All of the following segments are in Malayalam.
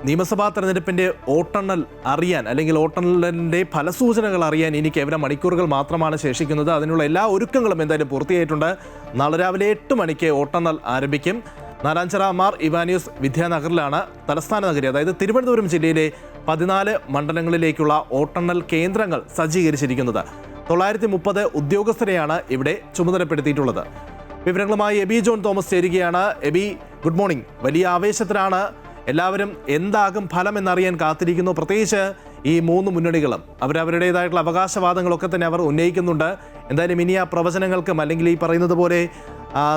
നിയമസഭാ തെരഞ്ഞെടുപ്പിൻ്റെ വോട്ടെണ്ണൽ അറിയാൻ അല്ലെങ്കിൽ വോട്ടെണ്ണലിൻ്റെ ഫലസൂചനകൾ അറിയാൻ ഇനി കേവലം മണിക്കൂറുകൾ മാത്രമാണ് ശേഷിക്കുന്നത്. അതിനുള്ള എല്ലാ ഒരുക്കങ്ങളും എന്തായാലും പൂർത്തിയായിട്ടുണ്ട്. നാളെ രാവിലെ 8 മണിക്ക് വോട്ടെണ്ണൽ ആരംഭിക്കും. നാലാഞ്ചിറ മാർ ഇവാനിയോസ് വിദ്യാനഗറിലാണ് തലസ്ഥാന നഗരി, അതായത് തിരുവനന്തപുരം ജില്ലയിലെ 14 മണ്ഡലങ്ങളിലേക്കുള്ള വോട്ടെണ്ണൽ കേന്ദ്രങ്ങൾ സജ്ജീകരിച്ചിരിക്കുന്നത്. 930 ഉദ്യോഗസ്ഥരെയാണ് ഇവിടെ ചുമതലപ്പെടുത്തിയിട്ടുള്ളത്. വിവരങ്ങളുമായി എബി ജോൺ തോമസ് ചേരുകയാണ്. Aby, good morning. വലിയ ആവേശത്തിലാണ് എല്ലാവരും. എന്താകും ഫലം എന്നറിയാൻ കാത്തിരിക്കുന്നു. പ്രത്യേകിച്ച് ഈ 3 മുന്നണികളും അവരവരുടേതായിട്ടുള്ള അവകാശവാദങ്ങളൊക്കെ തന്നെ അവർ ഉന്നയിക്കുന്നുണ്ട്. എന്തായാലും ഇനി ആ പ്രവചനങ്ങൾക്കും അല്ലെങ്കിൽ ഈ പറയുന്നത് പോലെ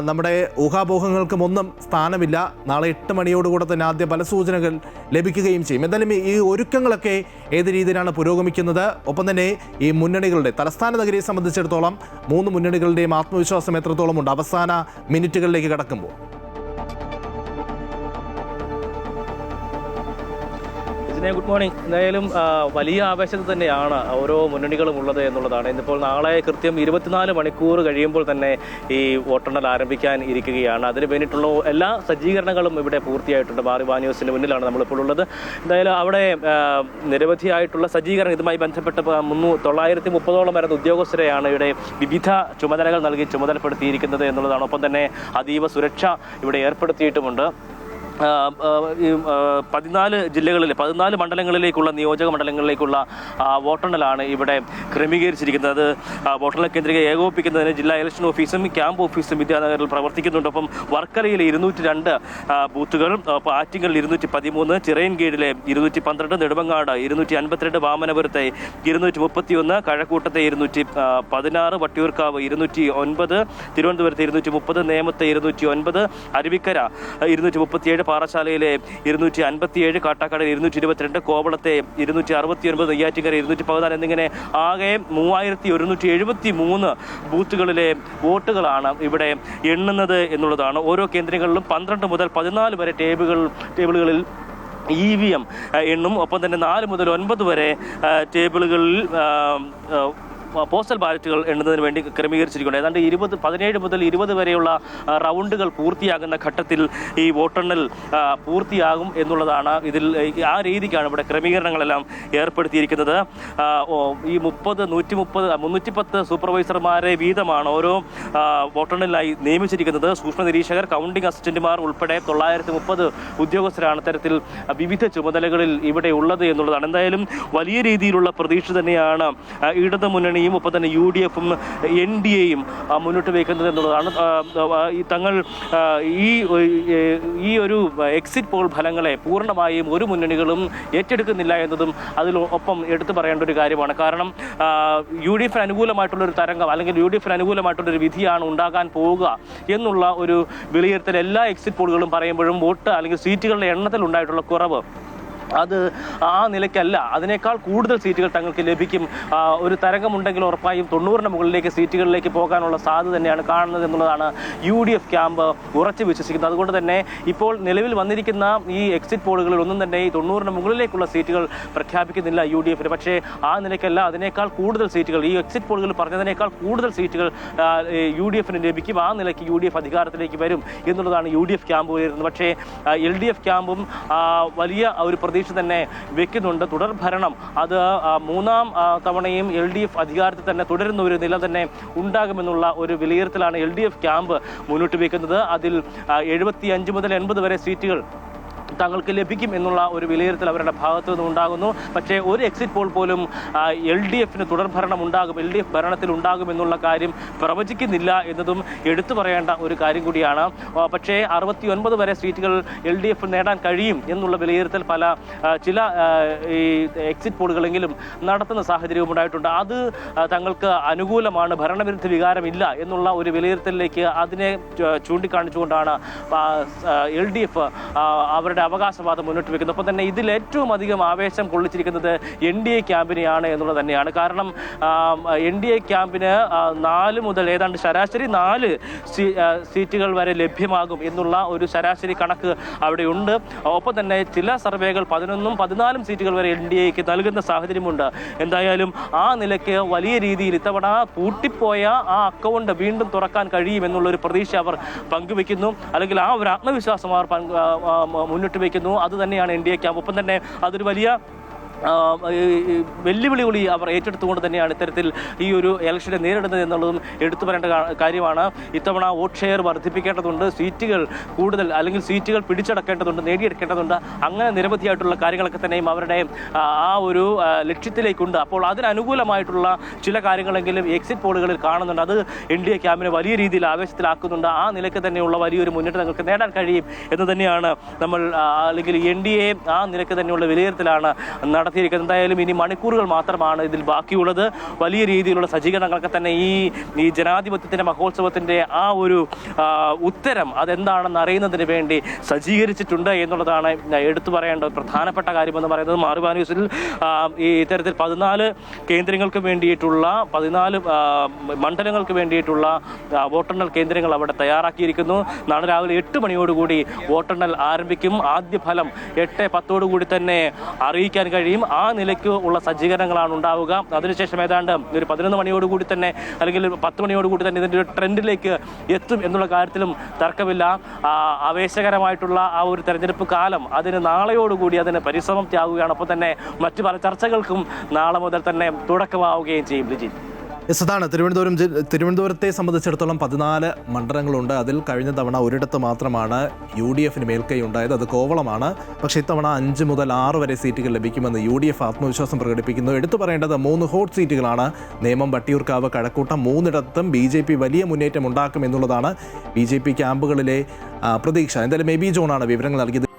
നമ്മുടെ ഊഹാപോഹങ്ങൾക്കും ഒന്നും സ്ഥാനമില്ല. നാളെ 8 മണിയോടുകൂടെ തന്നെ ആദ്യ ഫലസൂചനകൾ ലഭിക്കുകയും ചെയ്യും. എന്തായാലും ഈ ഒരുക്കങ്ങളൊക്കെ ഏത് രീതിയിലാണ് പുരോഗമിക്കുന്നത്? ഒപ്പം തന്നെ ഈ മുന്നണികളുടെ തലസ്ഥാന നഗരിയെ സംബന്ധിച്ചിടത്തോളം 3 മുന്നണികളുടെയും ആത്മവിശ്വാസം എത്രത്തോളം ഉണ്ട് അവസാന മിനിറ്റുകളിലേക്ക് കടക്കുമ്പോൾ? Good morning. എന്തായാലും വലിയ ആവേശത്തിൽ തന്നെയാണ് ഓരോ മുന്നണികളും ഉള്ളത് എന്നുള്ളതാണ്. ഇന്നിപ്പോൾ നാളെ കൃത്യം 24 മണിക്കൂർ കഴിയുമ്പോൾ തന്നെ ഈ വോട്ടെണ്ണൽ ആരംഭിക്കാൻ ഇരിക്കുകയാണ്. അതിന് വേണ്ടിയിട്ടുള്ള എല്ലാ സജ്ജീകരണങ്ങളും ഇവിടെ പൂർത്തിയായിട്ടുണ്ട്. മാർ ഇവാനിയോസിന് മുന്നിലാണ് നമ്മളിപ്പോൾ ഉള്ളത്. എന്തായാലും അവിടെ നിരവധിയായിട്ടുള്ള സജ്ജീകരണം ഇതുമായി ബന്ധപ്പെട്ട് 930ഓളം വരുന്ന ഉദ്യോഗസ്ഥരെയാണ് ഇവിടെ വിവിധ ചുമതലകൾ നൽകി ചുമതലപ്പെടുത്തിയിരിക്കുന്നത് എന്നുള്ളതാണ്. ഒപ്പം തന്നെ അതീവ സുരക്ഷ ഇവിടെ ഏർപ്പെടുത്തിയിട്ടുമുണ്ട്. 14 ജില്ലകളിലെ 14 മണ്ഡലങ്ങളിലേക്കുള്ള നിയോജക മണ്ഡലങ്ങളിലേക്കുള്ള വോട്ടെണ്ണലാണ് ഇവിടെ ക്രമീകരിച്ചിരിക്കുന്നത്. വോട്ടെണ്ണൽ കേന്ദ്രം ഏകോപിപ്പിക്കുന്നതിന് ജില്ലാ ഇലക്ഷൻ ഓഫീസും ക്യാമ്പ് ഓഫീസും വിദ്യാനഗറിൽ പ്രവർത്തിക്കുന്നുണ്ട്. ഒപ്പം വർക്കലയിലെ 202 ബൂത്തുകൾ, ആറ്റിങ്ങൽ 213, ചിറയൻകീഴിലെ 212, നെടുമങ്ങാട് 252, വാമനപുരത്തെ 231, കഴക്കൂട്ടത്തെ 216, വട്ടിയൂർക്കാവ് 209, തിരുവനന്തപുരത്തെ 230, നേമത്തെ 209, അരുവിക്കര 237, പാറശാലയിലെ 257, കാട്ടാക്കട 222, കോവളത്തെ 269, നെയ്യാറ്റിൻകര 214 എന്നിങ്ങനെ ആകെ 3173 ബൂത്തുകളിലെ വോട്ടുകളാണ് ഇവിടെ എണ്ണുന്നത് എന്നുള്ളതാണ്. ഓരോ കേന്ദ്രങ്ങളിലും 12 മുതൽ 14 വരെ ടേബിളുകളിൽ EVM എണ്ണും. ഒപ്പം തന്നെ 4 മുതൽ 9 വരെ ടേബിളുകളിൽ പോസ്റ്റൽ ബാലറ്റുകൾ എണ്ണുന്നതിന് വേണ്ടി ക്രമീകരിച്ചിരിക്കുന്നത്. ഏതാണ്ട് 17 മുതൽ 20 വരെയുള്ള റൗണ്ടുകൾ പൂർത്തിയാകുന്ന ഘട്ടത്തിൽ ഈ വോട്ടെണ്ണൽ പൂർത്തിയാകും എന്നുള്ളതാണ്. ഇതിൽ ആ രീതിക്കാണ് ഇവിടെ ക്രമീകരണങ്ങളെല്ലാം ഏർപ്പെടുത്തിയിരിക്കുന്നത്. ഈ 310 സൂപ്പർവൈസർമാരെ വീതമാണ് ഓരോ വോട്ടെണ്ണലിനായി നിയമിച്ചിരിക്കുന്നത്. സൂക്ഷ്മ നിരീക്ഷകർ, കൗണ്ടിംഗ് അസിസ്റ്റന്റുമാർ ഉൾപ്പെടെ 930 ഉദ്യോഗസ്ഥരാണ് തരത്തിൽ വിവിധ ചുമതലകളിൽ ഇവിടെ ഉള്ളത് എന്നുള്ളതാണ്. എന്തായാലും വലിയ രീതിയിലുള്ള പ്രതീക്ഷ തന്നെയാണ് ഇടത് മുന്നണി ഒപ്പം തന്നെ UDFും NDAയും മുന്നോട്ട് വയ്ക്കുന്നത് എന്നുള്ളതാണ്. തങ്ങൾ ഈ ഒരു എക്സിറ്റ് പോൾ ഫലങ്ങളെ പൂർണ്ണമായും ഒരു മുന്നണികളും ഏറ്റെടുക്കുന്നില്ല എന്നതും അതിൽ ഒപ്പം എടുത്തു പറയേണ്ട ഒരു കാര്യമാണ്. കാരണം UDFിന് അനുകൂലമായിട്ടുള്ളൊരു തരംഗം അല്ലെങ്കിൽ UDFിന് അനുകൂലമായിട്ടുള്ളൊരു വിധിയാണ് ഉണ്ടാകാൻ പോവുക എന്നുള്ള ഒരു വിലയിരുത്തൽ എല്ലാ എക്സിറ്റ് പോളുകളും പറയുമ്പോഴും വോട്ട് അല്ലെങ്കിൽ സീറ്റുകളുടെ എണ്ണത്തിൽ ഉണ്ടായിട്ടുള്ള കുറവ് അത് ആ നിലയ്ക്കല്ല. അതിനേക്കാൾ കൂടുതൽ സീറ്റുകൾ തങ്ങൾക്ക് ലഭിക്കും. ഒരു തരംഗമുണ്ടെങ്കിൽ ഉറപ്പായും 90-ന് മുകളിലേക്ക് സീറ്റുകളിലേക്ക് പോകാനുള്ള സാധ്യത തന്നെയാണ് കാണുന്നത് എന്നുള്ളതാണ് UDF ക്യാമ്പ് ഉറച്ചു വിശ്വസിക്കുന്നത്. അതുകൊണ്ട് തന്നെ ഇപ്പോൾ നിലവിൽ വന്നിരിക്കുന്ന ഈ എക്സിറ്റ് പോളുകളിൽ ഒന്നും തന്നെ ഈ 90-ന് മുകളിലേക്കുള്ള സീറ്റുകൾ പ്രഖ്യാപിക്കുന്നില്ല UDFിന്. പക്ഷേ ആ നിലയ്ക്കല്ല, അതിനേക്കാൾ കൂടുതൽ സീറ്റുകൾ ഈ എക്സിറ്റ് പോളുകൾ പറഞ്ഞതിനേക്കാൾ കൂടുതൽ സീറ്റുകൾ UDFിന് ലഭിക്കും. ആ നിലയ്ക്ക് UDF അധികാരത്തിലേക്ക് വരും എന്നുള്ളതാണ് UDF ക്യാമ്പ് വരുന്നത്. പക്ഷേ LDF ക്യാമ്പും വലിയ ഒരു പ്രതീക്ഷ തന്നെ വെക്കുന്നുണ്ട്. തുടർ ഭരണം അത് 3ാം തവണയും LDF അധികാരത്തിൽ തന്നെ തുടരുന്ന ഒരു നില തന്നെ ഉണ്ടാകുമെന്നുള്ള ഒരു വിലയിരുത്തലാണ് LDF ക്യാമ്പ് മുന്നോട്ട് വയ്ക്കുന്നത്. അതിൽ 75 മുതൽ 80 വരെ സീറ്റുകൾ തങ്ങൾക്ക് ലഭിക്കും എന്നുള്ള ഒരു വിലയിരുത്തൽ അവരുടെ ഭാഗത്തു നിന്ന് ഉണ്ടാകുന്നു. പക്ഷേ ഒരു എക്സിറ്റ് പോൾ പോലും LDFിന് തുടർഭരണം ഉണ്ടാകും, LDF ഭരണത്തിൽ ഉണ്ടാകുമെന്നുള്ള കാര്യം പ്രവചിക്കുന്നില്ല എന്നതും എടുത്തു പറയേണ്ട ഒരു കാര്യം കൂടിയാണ്. പക്ഷേ 69 വരെ സീറ്റുകൾ LDF നേടാൻ കഴിയും എന്നുള്ള വിലയിരുത്തൽ ചില ഈ എക്സിറ്റ് പോളുകളെങ്കിലും നടത്തുന്ന സാഹചര്യവും ഉണ്ടായിട്ടുണ്ട്. അത് തങ്ങൾക്ക് അനുകൂലമാണ്, ഭരണവിരുദ്ധ വികാരമില്ല എന്നുള്ള ഒരു വിലയിരുത്തലിലേക്ക് അതിനെ ചൂണ്ടിക്കാണിച്ചുകൊണ്ടാണ് LDF അവരുടെ അവകാശവാദം മുന്നോട്ട് വെക്കുന്നത്. ഒപ്പം തന്നെ ഇതിൽ ഏറ്റവും അധികം ആവേശം കൊള്ളിച്ചിരിക്കുന്നത് NDA ക്യാമ്പിനെയാണ് എന്നുള്ളത് തന്നെയാണ്. കാരണം NDA ക്യാമ്പിന് 4 മുതൽ ഏതാണ്ട് ശരാശരി 4 സീറ്റുകൾ വരെ ലഭ്യമാകും എന്നുള്ള ഒരു ശരാശരി കണക്ക് അവിടെയുണ്ട്. ഒപ്പം തന്നെ ചില സർവേകൾ 11ഉം 14ഉം സീറ്റുകൾ വരെ NDAക്ക് നൽകുന്ന സാഹചര്യമുണ്ട്. എന്തായാലും ആ നിലയ്ക്ക് വലിയ രീതിയിൽ ഇത്തവണ പൂട്ടിപ്പോയ ആ അക്കൗണ്ട് വീണ്ടും തുറക്കാൻ കഴിയുമെന്നുള്ളൊരു പ്രതീക്ഷ അവർ പങ്കുവെക്കുന്നു. അല്ലെങ്കിൽ ആ ഒരു ആത്മവിശ്വാസം അവർ മുന്നോട്ട് കെട്ടിവെക്കുന്നു. അത് തന്നെയാണ് NDA ക്യാമ്പ്. ഒപ്പം തന്നെ അതൊരു വലിയ വെല്ലുവിളി അവർ ഏറ്റെടുത്തുകൊണ്ട് തന്നെയാണ് ഇത്തരത്തിൽ ഈ ഒരു ഇലക്ഷനെ നേരിടുന്നത് എന്നുള്ളതും എടുത്തു പറയേണ്ട കാര്യമാണ്. ഇത്തവണ വോട്ട് ഷെയർ വർദ്ധിപ്പിക്കേണ്ടതുണ്ട്, സീറ്റുകൾ കൂടുതൽ അല്ലെങ്കിൽ സീറ്റുകൾ പിടിച്ചടക്കേണ്ടതുണ്ട്, നേടിയെടുക്കേണ്ടതുണ്ട്. അങ്ങനെ നിരവധിയായിട്ടുള്ള കാര്യങ്ങളൊക്കെ തന്നെയും അവരുടെ ആ ഒരു ലക്ഷ്യത്തിലേക്കുണ്ട്. അപ്പോൾ അതിനനുകൂലമായിട്ടുള്ള ചില കാര്യങ്ങളെങ്കിലും എക്സിറ്റ് പോളുകളിൽ കാണുന്നുണ്ട്. അത് NDA ക്യാമ്പിനെ വലിയ രീതിയിൽ ആവേശത്തിലാക്കുന്നുണ്ട്. ആ നിലയ്ക്ക് തന്നെയുള്ള വലിയൊരു മുന്നേറ്റം നിങ്ങൾക്ക് നേടാൻ കഴിയും എന്ന് തന്നെയാണ് നമ്മൾ അല്ലെങ്കിൽ NDA ആ നിലയ്ക്ക് തന്നെയുള്ള വിലയിരുത്തലാണ് നടത്തിയിരിക്കുന്നത്. എന്തായാലും ഇനി മണിക്കൂറുകൾ മാത്രമാണ് ഇതിൽ ബാക്കിയുള്ളത്. വലിയ രീതിയിലുള്ള സജ്ജീകരണങ്ങളൊക്കെ തന്നെ ഈ ജനാധിപത്യത്തിൻ്റെ മഹോത്സവത്തിൻ്റെ ആ ഒരു ഉത്തരം അതെന്താണെന്ന് അറിയുന്നതിന് വേണ്ടി സജ്ജീകരിച്ചിട്ടുണ്ട് എന്നുള്ളതാണ് എടുത്തു പറയേണ്ട പ്രധാനപ്പെട്ട കാര്യമെന്ന് പറയുന്നത്. മാറുവാ ന്യൂസിൽ ഈ ഇത്തരത്തിൽ 14 കേന്ദ്രങ്ങൾക്ക് വേണ്ടിയിട്ടുള്ള 14 മണ്ഡലങ്ങൾക്ക് വേണ്ടിയിട്ടുള്ള വോട്ടെണ്ണൽ കേന്ദ്രങ്ങൾ അവിടെ തയ്യാറാക്കിയിരിക്കുന്നു. നാളെ രാവിലെ 8 മണിയോടുകൂടി വോട്ടെണ്ണൽ ആരംഭിക്കും. ആദ്യ ഫലം 8:10 തന്നെ അറിയിക്കാൻ കഴിയും. ആ നിലയ്ക്ക് ഉള്ള സജ്ജീകരണങ്ങളാണ് ഉണ്ടാവുക. അതിനുശേഷം ഏതാണ്ട് ഒരു 11 മണിയോടുകൂടി തന്നെ അല്ലെങ്കിൽ 10 മണിയോടുകൂടി തന്നെ ഇതിൻ്റെ ഒരു ട്രെൻഡിലേക്ക് എത്തും എന്നുള്ള കാര്യത്തിലും തർക്കമില്ല. ആവേശകരമായിട്ടുള്ള ആ ഒരു തെരഞ്ഞെടുപ്പ് കാലം അതിന് നാളെയോടുകൂടി അതിന് പരിസമാപ്തിയാവുകയാണ്. അപ്പോൾ തന്നെ മറ്റു പല ചർച്ചകൾക്കും നാളെ മുതൽ തന്നെ തുടക്കമാവുകയും ചെയ്യും. ലിജി, അതാണ് തിരുവനന്തപുരത്തെ സംബന്ധിച്ചിടത്തോളം 14 മണ്ഡലങ്ങളുണ്ട്. അതിൽ കഴിഞ്ഞ തവണ ഒരിടത്ത് മാത്രമാണ് UDF മേൽക്കൈ ഉണ്ടായത്, അത് കോവളമാണ്. പക്ഷേ ഇത്തവണ 5 മുതൽ 6 വരെ സീറ്റുകൾ ലഭിക്കുമെന്ന് UDF ആത്മവിശ്വാസം പ്രകടിപ്പിക്കുന്നു. എടുത്തു പറയേണ്ടത് 3 ഹോട്ട് സീറ്റുകളാണ്. നേമം, വട്ടിയൂർക്കാവ്, കഴക്കൂട്ടം. 3ഇടത്തും BJP വലിയ മുന്നേറ്റം ഉണ്ടാക്കും എന്നുള്ളതാണ് BJP ക്യാമ്പുകളിലെ പ്രതീക്ഷ. എന്തായാലും MEB ജോണാണ് വിവരങ്ങൾ നൽകിയത്.